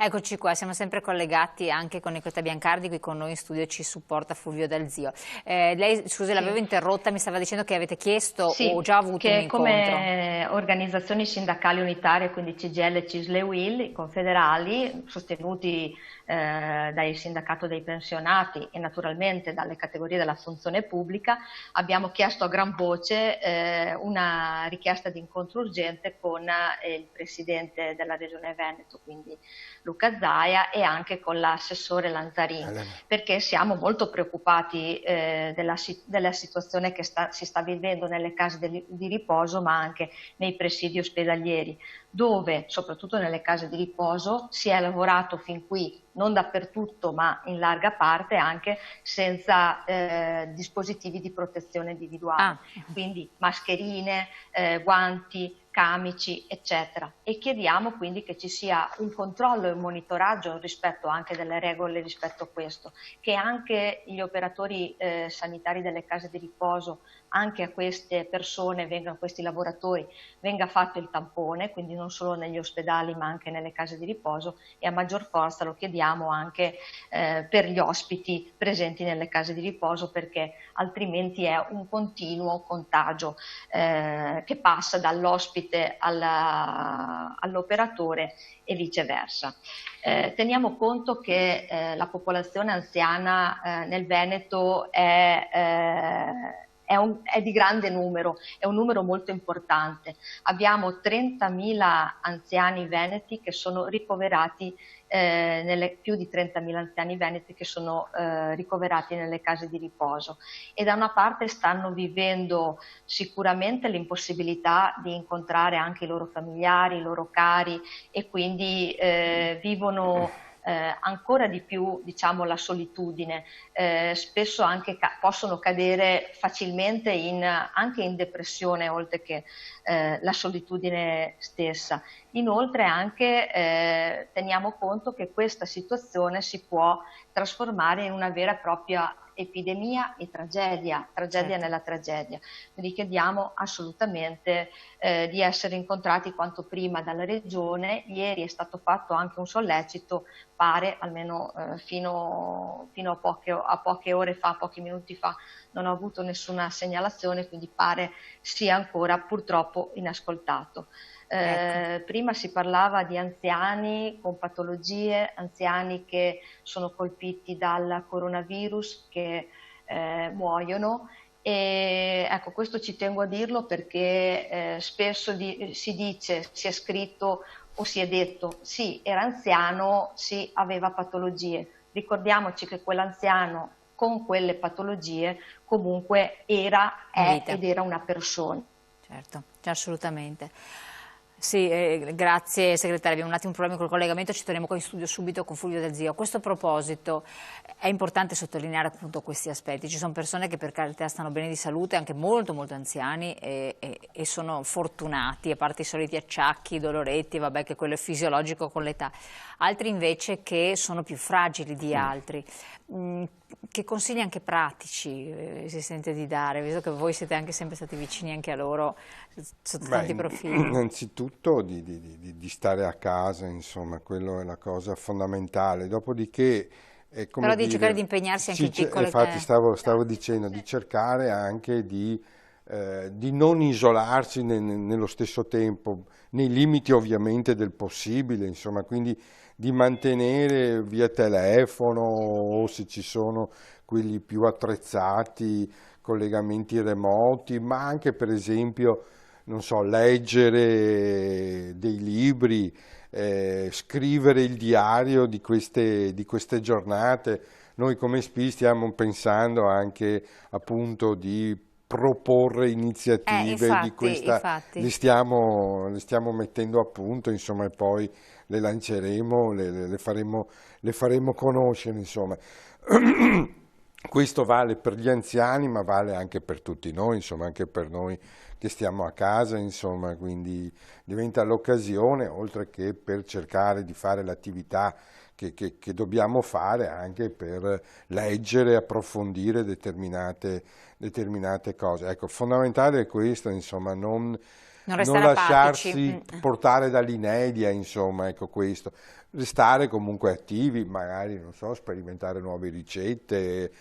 Eccoci qua, siamo sempre collegati anche con Nicoletta Biancardi, qui con noi in studio ci supporta Fulvio Dal Zio. Lei, scusi, l'avevo interrotta, mi stava dicendo che avete chiesto o già avuto un Che incontro? come organizzazioni sindacali unitarie, quindi CGIL, CISL e UIL, i confederali, sostenuti dal sindacato dei pensionati e naturalmente dalle categorie della funzione pubblica, abbiamo chiesto a gran voce una richiesta di incontro urgente con il presidente della Regione Veneto, quindi Luca Zaia, e anche con l'assessore Lanzarin, perché siamo molto preoccupati della situazione che si sta vivendo nelle case di riposo, ma anche nei presidi ospedalieri, dove, soprattutto nelle case di riposo, si è lavorato fin qui, non dappertutto, ma in larga parte anche senza dispositivi di protezione individuale, quindi mascherine, guanti, camici, eccetera. E chiediamo quindi che ci sia un controllo e un monitoraggio rispetto anche delle regole rispetto a questo, che anche gli operatori sanitari delle case di riposo, anche a queste persone, a questi lavoratori, venga fatto il tampone, quindi non solo negli ospedali ma anche nelle case di riposo, e a maggior forza lo chiediamo anche per gli ospiti presenti nelle case di riposo, perché altrimenti è un continuo contagio che passa dall'ospite all'operatore e viceversa. Teniamo conto che la popolazione anziana nel Veneto è di grande numero, è un numero molto importante. Abbiamo 30.000 anziani veneti che sono ricoverati, più di 30.000 anziani veneti che sono ricoverati nelle case di riposo, e da una parte stanno vivendo sicuramente l'impossibilità di incontrare anche i loro familiari, i loro cari, e quindi vivono ancora di più, diciamo, la solitudine, spesso anche possono cadere facilmente anche in depressione, oltre che la solitudine stessa. Inoltre anche teniamo conto che questa situazione si può trasformare in una vera e propria epidemia e tragedia certo, nella tragedia. Quindi chiediamo assolutamente di essere incontrati quanto prima dalla Regione. Ieri è stato fatto anche un sollecito, pare, almeno fino a poche ore fa, pochi minuti fa, non ho avuto nessuna segnalazione, quindi pare sia ancora purtroppo inascoltato. Prima si parlava di anziani con patologie, anziani che sono colpiti dal coronavirus, che muoiono, e ecco, questo ci tengo a dirlo perché spesso si dice, si è scritto o si è detto sì, era anziano, sì, aveva patologie. Ricordiamoci che quell'anziano con quelle patologie comunque è ed era una persona. Certo, assolutamente. Sì, grazie segretaria, abbiamo un attimo un problema col collegamento, ci torniamo qua in studio subito con Fulvio Dal Zio. A questo proposito è importante sottolineare appunto questi aspetti, ci sono persone che per carità stanno bene di salute, anche molto molto anziani, e sono fortunati, a parte i soliti acciacchi, doloretti, vabbè, che quello è fisiologico con l'età, altri invece che sono più fragili di altri. Che consigli anche pratici si sente di dare, visto che voi siete anche sempre stati vicini anche a loro sotto tanti profili? Innanzitutto di stare a casa, insomma, quello è la cosa fondamentale. Dopodiché, però di cercare di impegnarsi anche in piccole... Infatti stavo dicendo di cercare anche di non isolarsi nello stesso tempo, nei limiti ovviamente del possibile, insomma, quindi di mantenere via telefono, o se ci sono quelli più attrezzati, collegamenti remoti, ma anche per esempio, non so, leggere dei libri, scrivere il diario di queste giornate. Noi come SPI stiamo pensando anche appunto di proporre iniziative di questa, le stiamo mettendo a punto, insomma, e poi le lanceremo, le faremo conoscere, insomma. Questo vale per gli anziani, ma vale anche per tutti noi, insomma, anche per noi che stiamo a casa, insomma, quindi diventa l'occasione, oltre che per cercare di fare l'attività che dobbiamo fare, anche per leggere, approfondire determinate cose. Ecco, fondamentale è questo, insomma, non non lasciarsi portare dall'inedia, insomma, ecco questo. Restare comunque attivi, magari, non so, sperimentare nuove ricette,